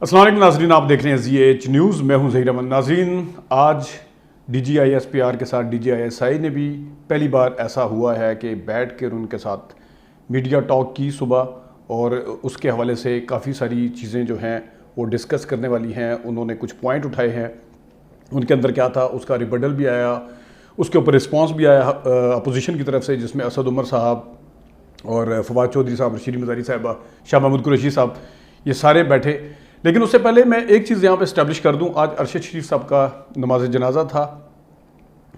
السلام علیکم ناظرین، آپ دیکھ رہے ہیں ZH نیوز، میں ہوں ظہیر احمد۔ ناظرین، آج DGI SPR کے ساتھ DGI SI نے بھی پہلی بار ایسا ہوا ہے کہ بیٹھ کر ان کے ساتھ میڈیا ٹاک کی صبح، اور اس کے حوالے سے کافی ساری چیزیں جو ہیں وہ ڈسکس کرنے والی ہیں۔ انہوں نے کچھ پوائنٹ اٹھائے ہیں، ان کے اندر کیا تھا اس کا ریبٹل بھی آیا، اس کے اوپر رسپانس بھی آیا اپوزیشن کی طرف سے، جس میں اسد عمر صاحب اور فواد چودھری صاحب، رشید مزاری صاحبہ، شاہ محمود قریشی صاحب، یہ سارے بیٹھے۔ لیکن اس سے پہلے میں ایک چیز یہاں پہ اسٹیبلش کر دوں، آج ارشد شریف صاحب کا نماز جنازہ تھا،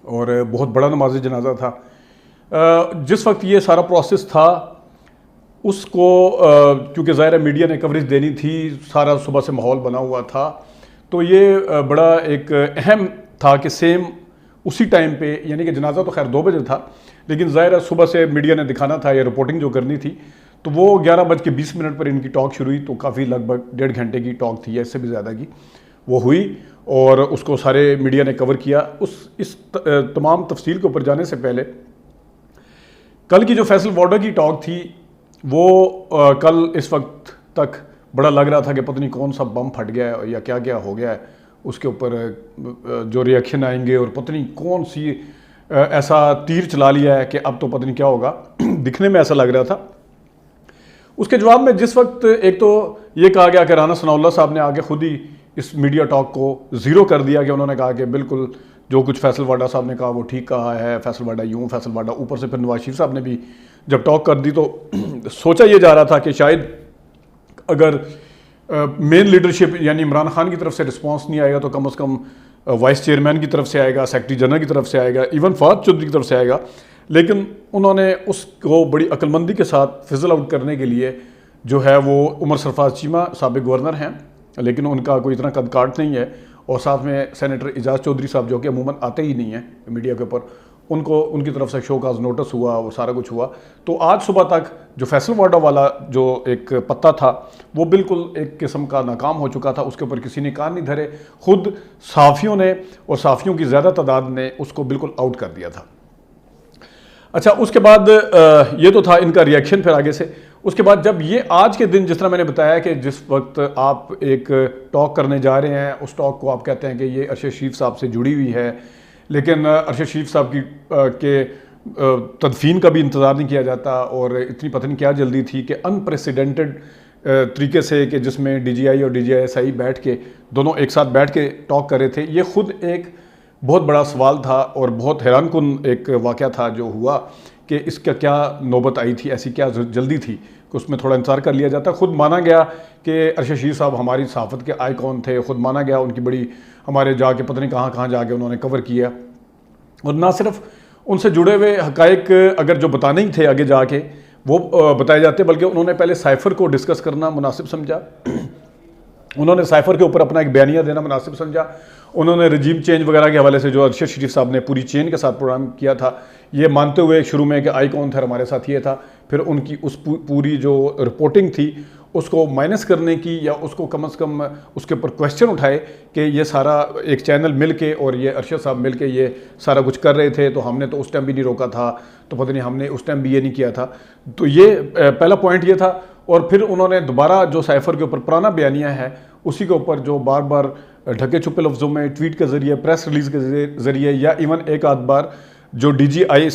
اور بہت بڑا نماز جنازہ تھا۔ جس وقت یہ سارا پروسیس تھا، اس کو کیونکہ ظاہر میڈیا نے کوریج دینی تھی، سارا صبح سے ماحول بنا ہوا تھا، تو یہ بڑا ایک اہم تھا کہ سیم اسی ٹائم پہ، یعنی کہ جنازہ تو خیر 2 بجے تھا، لیکن ظاہر صبح سے میڈیا نے دکھانا تھا یا رپورٹنگ جو کرنی تھی، تو وہ 11:20 پر ان کی ٹاک شروع ہوئی، تو کافی لگ بھگ 1.5 گھنٹے کی ٹاک تھی یا اس سے بھی زیادہ کی وہ ہوئی، اور اس کو سارے میڈیا نے کور کیا۔ اس تمام تفصیل کے اوپر جانے سے پہلے، کل کی جو فیصل وارڈر کی ٹاک تھی، وہ کل اس وقت تک بڑا لگ رہا تھا کہ پتہ نہیں کون سا بم پھٹ گیا ہے یا کیا کیا ہو گیا ہے، اس کے اوپر جو ریئیکشن آئیں گے، اور پتہ نہیں کون سی ایسا تیر چلا لیا ہے کہ اب تو پتہ نہیں کیا ہوگا، دکھنے میں ایسا لگ رہا تھا۔ اس کے جواب میں جس وقت ایک تو یہ کہا گیا کہ رانا ثناء اللہ صاحب نے آگے خود ہی اس میڈیا ٹاک کو زیرو کر دیا، کہ انہوں نے کہا کہ بالکل جو کچھ فیصل وارڈا صاحب نے کہا وہ ٹھیک کہا ہے، فیصل وارڈا یوں، فیصل وارڈا اوپر سے۔ پھر نواز شریف صاحب نے بھی جب ٹاک کر دی، تو سوچا یہ جا رہا تھا کہ شاید اگر مین لیڈرشپ یعنی عمران خان کی طرف سے رسپانس نہیں آئے گا، تو کم از کم وائس چیئرمین کی طرف سے آئے گا، سیکرٹری جنرل کی طرف سے آئے گا، ایون فواد چودھری کی طرف سے آئے گا۔ لیکن انہوں نے اس کو بڑی عقل مندی کے ساتھ فزل آؤٹ کرنے کے لیے جو ہے وہ عمر سرفراز چیمہ سابق گورنر ہیں، لیکن ان کا کوئی اتنا قد کاٹ نہیں ہے، اور ساتھ میں سینیٹر اعجاز چودھری صاحب جو کہ عموماً آتے ہی نہیں ہیں میڈیا کے اوپر، ان کی طرف سے شو کاز نوٹس ہوا، وہ سارا کچھ ہوا۔ تو آج صبح تک جو فیصل وارڈا والا جو ایک پتہ تھا، وہ بالکل ایک قسم کا ناکام ہو چکا تھا، اس کے اوپر کسی نے کان نہیں دھرے، خود صحافیوں نے اور صحافیوں کی زیادہ تعداد نے اس کو بالکل آؤٹ کر دیا تھا۔ اچھا، اس کے بعد یہ تو تھا ان کا ریئیکشن۔ پھر آگے سے اس کے بعد جب یہ آج کے دن، جس طرح میں نے بتایا کہ جس وقت آپ ایک ٹاک کرنے جا رہے ہیں، اس ٹاک کو آپ کہتے ہیں کہ یہ ارشد شریف صاحب سے جڑی ہوئی ہے، لیکن ارشد شریف صاحب کے تدفین کا بھی انتظار نہیں کیا جاتا، اور اتنی پتہ نہیں کیا جلدی تھی کہ انپریسیڈنٹڈ طریقے سے، کہ جس میں DGI اور DGI SI بیٹھ کے دونوں ایک ساتھ بیٹھ کے ٹاک کر رہے تھے، یہ خود ایک بہت بڑا سوال تھا، اور بہت حیران کن ایک واقعہ تھا جو ہوا، کہ اس کا کیا نوبت آئی تھی، ایسی کیا جلدی تھی کہ اس میں تھوڑا انتظار کر لیا جاتا۔ خود مانا گیا کہ ارشد شریف صاحب ہماری صحافت کے آئیکن تھے، خود مانا گیا ان کی بڑی ہمارے جا کے پتہ نہیں کہاں کہاں جا کے انہوں نے کور کیا، اور نہ صرف ان سے جڑے ہوئے حقائق اگر جو بتانے ہی تھے آگے جا کے وہ بتائے جاتے، بلکہ انہوں نے پہلے سائفر کو ڈسکس کرنا مناسب سمجھا، انہوں نے سائفر کے اوپر اپنا ایک بیانیہ دینا مناسب سمجھا، انہوں نے رجیم چینج وغیرہ کے حوالے سے جو ارشد شریف صاحب نے پوری چین کے ساتھ پروگرام کیا تھا، یہ مانتے ہوئے شروع میں کہ آئی کون تھا ہمارے ساتھ یہ تھا، پھر ان کی اس پوری جو رپورٹنگ تھی اس کو مائنس کرنے کی، یا اس کو کم از کم اس کے اوپر کویسچن اٹھائے کہ یہ سارا ایک چینل مل کے اور یہ ارشد صاحب مل کے یہ سارا کچھ کر رہے تھے، تو ہم نے تو اس ٹائم بھی نہیں روکا تھا، تو پتہ نہیں ہم نے اس ٹائم بھی یہ نہیں کیا تھا۔ تو یہ پہلا پوائنٹ یہ تھا، اور پھر انہوں نے دوبارہ جو سائفر کے اوپر پرانا بیانیہ ہے اسی کے اوپر جو بار بار ڈھکے چھپے لفظوں میں ٹویٹ کے ذریعے، پریس ریلیز کے ذریعے، یا ایون ایک آدھ بار جو DGI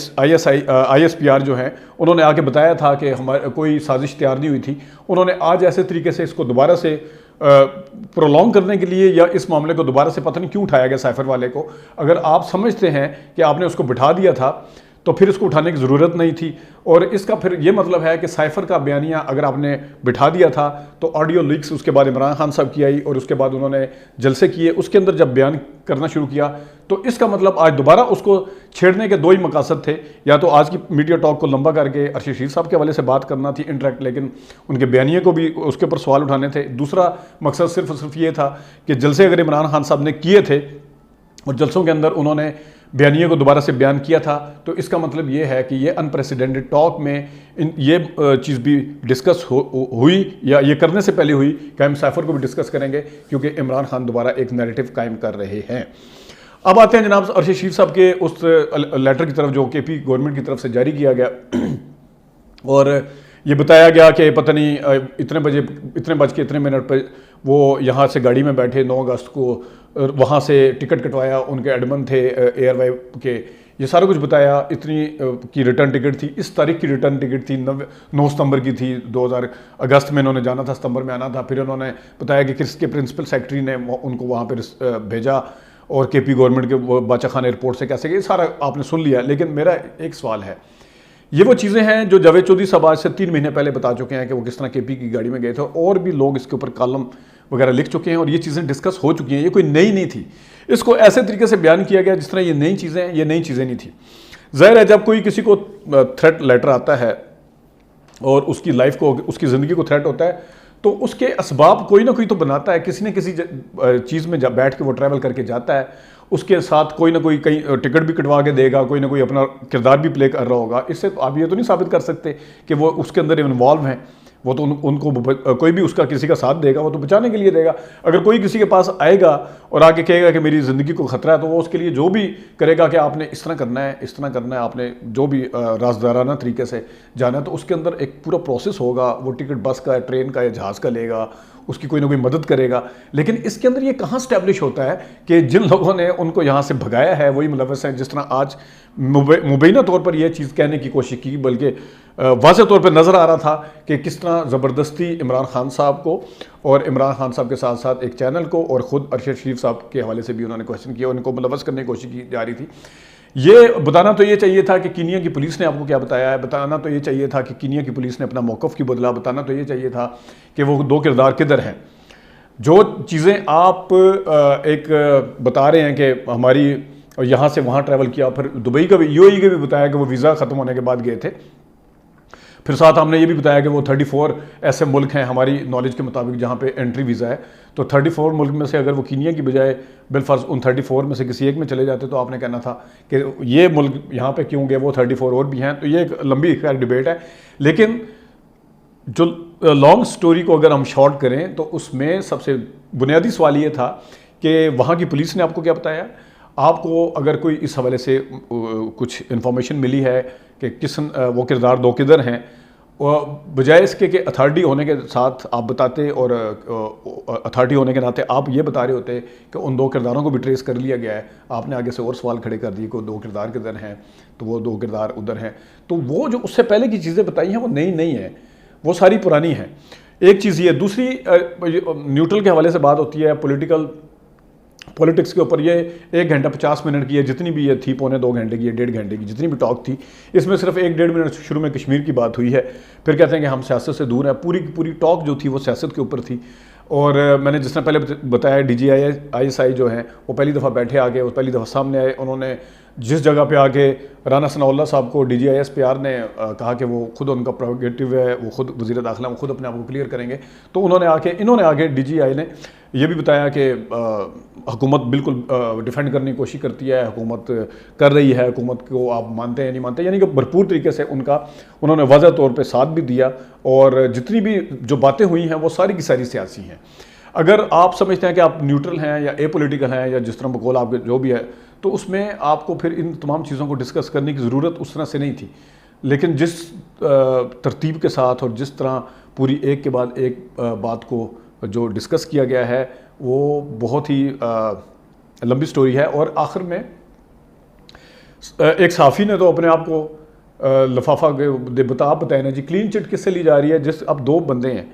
SPR جو ہیں انہوں نے آ کے بتایا تھا کہ ہمارے کوئی سازش تیار نہیں ہوئی تھی، انہوں نے آج ایسے طریقے سے اس کو دوبارہ سے پرولونگ کرنے کے لیے، یا اس معاملے کو دوبارہ سے پتہ نہیں کیوں اٹھایا گیا سائفر والے کو، اگر آپ سمجھتے ہیں کہ آپ نے اس کو بٹھا دیا تھا تو پھر اس کو اٹھانے کی ضرورت نہیں تھی، اور اس کا پھر یہ مطلب ہے کہ سائفر کا بیانیہ اگر آپ نے بٹھا دیا تھا تو آڈیو لیکس اس کے بعد عمران خان صاحب کی آئی، اور اس کے بعد انہوں نے جلسے کیے، اس کے اندر جب بیان کرنا شروع کیا، تو اس کا مطلب آج دوبارہ اس کو چھیڑنے کے 2 ہی مقاصد تھے، یا تو آج کی میڈیا ٹاک کو لمبا کر کے ارشد شریف صاحب کے حوالے سے بات کرنا تھی انٹریکٹ، لیکن ان کے بیانیے کو بھی اس کے اوپر سوال اٹھانے تھے، دوسرا مقصد صرف یہ تھا کہ جلسے اگر عمران خان صاحب نے کیے تھے اور جلسوں کے اندر انہوں نے بیانیے کو دوبارہ سے بیان کیا تھا، تو اس کا مطلب یہ ہے کہ یہ انپریسیڈنٹڈ ٹاک میں یہ چیز بھی ڈسکس ہوئی، یا یہ کرنے سے پہلے ہوئی کہ ہم سائفر کو بھی ڈسکس کریں گے، کیونکہ عمران خان دوبارہ ایک نیریٹو قائم کر رہے ہیں۔ اب آتے ہیں جناب ارشد شریف صاحب کے اس لیٹر کی طرف جو KP گورنمنٹ کی طرف سے جاری کیا گیا، اور یہ بتایا گیا کہ پتہ نہیں اتنے بج کے اتنے منٹ پہ وہ یہاں سے گاڑی میں بیٹھے 9 اگست کو, وہاں سے ٹکٹ کٹوایا, ان کے ایڈمن تھے ایئر وائی کے, یہ سارا کچھ بتایا. اتنی کی ریٹرن ٹکٹ تھی, اس تاریخ کی ریٹرن ٹکٹ تھی, 9 ستمبر کی تھی, 2000 اگست میں انہوں نے جانا تھا, ستمبر میں آنا تھا. پھر انہوں نے بتایا کہ کس کے پرنسپل سیکرٹری نے ان کو وہاں پہ بھیجا, اور کے پی گورنمنٹ کے باچا خان ایئرپورٹ سے کیسے گئے, سارا آپ نے سن لیا. لیکن میرا ایک سوال ہے, یہ وہ چیزیں ہیں جو جاوید چودھری صاحب آج سے 3 مہینے پہلے بتا چکے ہیں کہ وہ کس طرح کے پی کی گاڑی میں گئے تھے, اور بھی لوگ اس کے اوپر کالم وغیرہ لکھ چکے ہیں, اور یہ چیزیں ڈسکس ہو چکی ہیں. یہ کوئی نئی نہیں تھی, اس کو ایسے طریقے سے بیان کیا گیا جس طرح یہ نئی چیزیں ہیں. یہ نئی چیزیں نہیں تھیں. ظاہر ہے جب کوئی کسی کو تھریٹ لیٹر آتا ہے اور اس کی لائف کو, اس کی زندگی کو تھریٹ ہوتا ہے, تو اس کے اسباب کوئی نہ کوئی تو بناتا ہے. کسی نہ کسی چیز میں بیٹھ کے وہ ٹریول کر کے جاتا ہے, اس کے ساتھ کوئی نہ کوئی کہیں ٹکٹ بھی کٹوا کے دے گا, کوئی نہ کوئی اپنا کردار بھی پلے کر رہا ہوگا. اس سے آپ یہ تو نہیں ثابت کر سکتے کہ وہ اس کے اندر انوالو ہیں. وہ تو ان کو کوئی بھی اس کا کسی کا ساتھ دے گا, وہ تو بچانے کے لیے دے گا. اگر کوئی کسی کے پاس آئے گا اور آ کے کہے گا کہ میری زندگی کو خطرہ ہے, تو وہ اس کے لیے جو بھی کرے گا کہ آپ نے اس طرح کرنا ہے, اس طرح کرنا ہے, آپ نے جو بھی رازدارانہ طریقے سے جانا ہے, تو اس کے اندر ایک پورا پروسیس ہوگا. وہ ٹکٹ بس کا, ٹرین کا یا جہاز کا لے گا, اس کی کوئی نہ کوئی مدد کرے گا. لیکن اس کے اندر یہ کہاں اسٹیبلش ہوتا ہے کہ جن لوگوں نے ان کو یہاں سے بھگایا ہے وہی ملوث ہیں. جس طرح آج مبینہ طور پر یہ چیز کہنے کی کوشش کی, بلکہ واضح طور پہ نظر آ رہا تھا کہ کس طرح زبردستی عمران خان صاحب کو, اور عمران خان صاحب کے ساتھ ساتھ ایک چینل کو, اور خود ارشد شریف صاحب کے حوالے سے بھی انہوں نے کوشچن کیا, ان کو ملوث کرنے کی کوشش کی جا رہی تھی. یہ بتانا تو یہ چاہیے تھا کہ کینیا کی پولیس نے آپ کو کیا بتایا ہے, بتانا تو یہ چاہیے تھا کہ کینیا کی پولیس نے اپنا موقف کی بدلا, بتانا تو یہ چاہیے تھا کہ وہ 2 کردار کدھر ہیں. جو چیزیں آپ ایک بتا رہے ہیں کہ ہماری یہاں سے وہاں ٹریول کیا, پھر دبئی کا بھی, یو اے ای کا بھی بتایا کہ وہ ویزا ختم ہونے کے بعد گئے تھے. پھر ساتھ ہم نے یہ بھی بتایا کہ وہ 34 ایسے ملک ہیں ہماری نالج کے مطابق جہاں پہ انٹری ویزا ہے. تو 34 ملک میں سے اگر وہ کینیا کی بجائے بالفرض ان 34 میں سے کسی ایک میں چلے جاتے, تو آپ نے کہنا تھا کہ یہ ملک یہاں پہ کیوں گئے, وہ 34 اور بھی ہیں. تو یہ ایک لمبی خیر ڈیبیٹ ہے. لیکن جو لانگ سٹوری کو اگر ہم شارٹ کریں, تو اس میں سب سے بنیادی سوال یہ تھا کہ وہاں کی پولیس نے آپ کو کیا بتایا. آپ کو اگر کوئی اس حوالے سے کچھ انفارمیشن ملی ہے کہ وہ کردار 2 کدھر ہیں, بجائے اس کے کہ اتھارٹی ہونے کے ساتھ آپ بتاتے, اور اتھارٹی ہونے کے ناطے آپ یہ بتا رہے ہوتے کہ ان 2 کرداروں کو بھی ٹریس کر لیا گیا ہے, آپ نے آگے سے اور سوال کھڑے کر دیے کہ 2 کردار کدھر ہیں, تو وہ 2 کردار ادھر ہیں. تو وہ جو اس سے پہلے کی چیزیں بتائی ہیں وہ نئی نہیں ہیں, وہ ساری پرانی ہیں. ایک چیز یہ. دوسری نیوٹرل کے حوالے سے بات ہوتی ہے پولیٹکس کے اوپر. یہ 1 گھنٹہ 50 منٹ کی ہے, جتنی بھی یہ تھی, 2.25 گھنٹے کی, 1.5 گھنٹے کی, جتنی بھی ٹاک تھی, اس میں صرف 1.5 منٹ شروع میں کشمیر کی بات ہوئی ہے. پھر کہتے ہیں کہ ہم سیاست سے دور ہیں. پوری کی پوری ٹاک جو تھی وہ سیاست کے اوپر تھی. اور میں نے جس طرح پہلے بتایا, D G I S I جو ہیں وہ پہلی دفعہ بیٹھے آ گئے, وہ پہلی دفعہ سامنے آئے. انہوں نے جس جگہ پہ آ کے رانا ثناء اللہ صاحب کو D G I S P R نے کہا کہ وہ خود ان کا پروگیٹو ہے, وہ خود وزیر داخلہ, وہ خود اپنے آپ کو کلیئر کریں گے, تو انہوں نے آ کے ڈی جی آئی نے یہ بھی بتایا کہ حکومت بالکل ڈیفینڈ کرنے کی کوشش کرتی ہے, حکومت کر رہی ہے, حکومت کو آپ مانتے ہیں یا نہیں مانتے, یعنی کہ بھرپور طریقے سے انہوں نے واضح طور پہ ساتھ بھی دیا. اور جتنی بھی جو باتیں ہوئی ہیں وہ ساری کی ساری سیاسی ہیں. اگر آپ سمجھتے ہیں کہ آپ نیوٹرل ہیں یا اے پولیٹیکل ہیں, یا جس طرح بقول آپ کے جو بھی ہے, تو اس میں آپ کو پھر ان تمام چیزوں کو ڈسکس کرنے کی ضرورت اس طرح سے نہیں تھی. لیکن جس ترتیب کے ساتھ اور جس طرح پوری ایک کے بعد ایک بات کو جو ڈسکس کیا گیا ہے, وہ بہت ہی لمبی سٹوری ہے. اور آخر میں ایک صحافی نے تو اپنے آپ کو لفافہ آپ بتائیں نا جی, کلین چٹ کس سے لی جا رہی ہے. جس اب 2 بندے ہیں,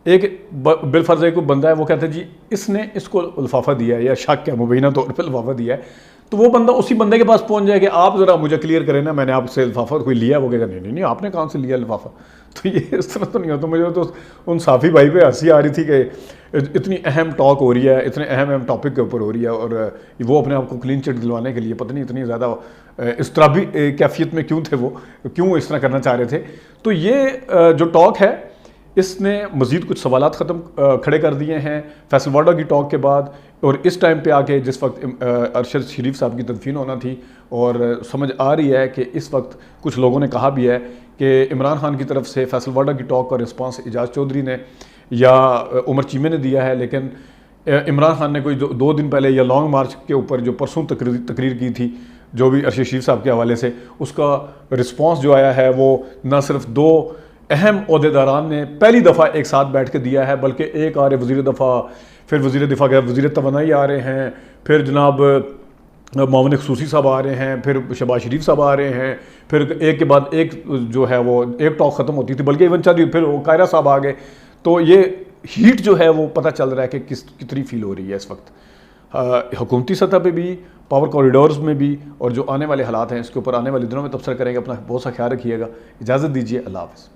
ایک بالفرض ایک بندہ ہے, وہ کہتا ہے جی اس نے اس کو لفافہ دیا ہے, یا شک ہے مبینہ طور پہ لفافہ دیا ہے, تو وہ بندہ اسی بندے کے پاس پہنچ جائے کہ آپ ذرا مجھے کلیئر کریں نا, میں نے آپ سے لفافہ کوئی لیا, وہ کہے گا نہیں آپ نے کہاں سے لیا لفافہ. تو یہ اس طرح تو نہیں ہوتا. مجھے تو ان صحافی بھائی پہ ہنسی آ رہی تھی کہ اتنی اہم ٹاک ہو رہی ہے, اتنے اہم ٹاپک کے اوپر ہو رہی ہے, اور وہ اپنے آپ کو کلین چٹ دلوانے کے لیے پتہ نہیں اتنی زیادہ اضطرابی کیفیت میں کیوں تھے, وہ کیوں اس طرح کرنا چاہ رہے تھے. تو یہ جو ٹاک ہے, اس نے مزید کچھ سوالات کھڑے کر دیے ہیں فیصل واڈا کی ٹاک کے بعد. اور اس ٹائم پہ آ کے جس وقت ارشد شریف صاحب کی تدفین ہونا تھی, اور سمجھ آ رہی ہے کہ اس وقت کچھ لوگوں نے کہا بھی ہے کہ عمران خان کی طرف سے فیصل واڈا کی ٹاک کا رسپانس اعجاز چودھری نے یا عمر چیمے نے دیا ہے, لیکن عمران خان نے کوئی 2 دن پہلے یا لانگ مارچ کے اوپر جو پرسوں تقریر کی تھی جو بھی ارشد شریف صاحب کے حوالے سے, اس کا رسپانس جو آیا ہے وہ نہ صرف 2 اہم عہدیداران نے پہلی دفعہ ایک ساتھ بیٹھ کے دیا ہے، بلکہ ایک آ رہے وزیر دفاع، پھر وزیر دفاع کے وزیر توانائی آ رہے ہیں، پھر جناب معاون خصوصی صاحب آ رہے ہیں، پھر شہباز شریف صاحب آ رہے ہیں، پھر ایک کے بعد ایک جو ہے وہ ایک ٹاک ختم ہوتی تھی، بلکہ ایون چاہیے پھر وہ قاہرہ صاحب آ گئے. تو یہ ہیٹ جو ہے وہ پتہ چل رہا ہے کہ کتنی فیل ہو رہی ہے اس وقت حکومتی سطح پہ بھی، پاور کوریڈورز میں بھی، اور جو آنے والے حالات ہیں اس کے اوپر آنے والے دنوں میں تبصرہ کریں گے. اپنا بہت سا خیال رکھیے گا. اجازت دیجیے. اللہ حافظ.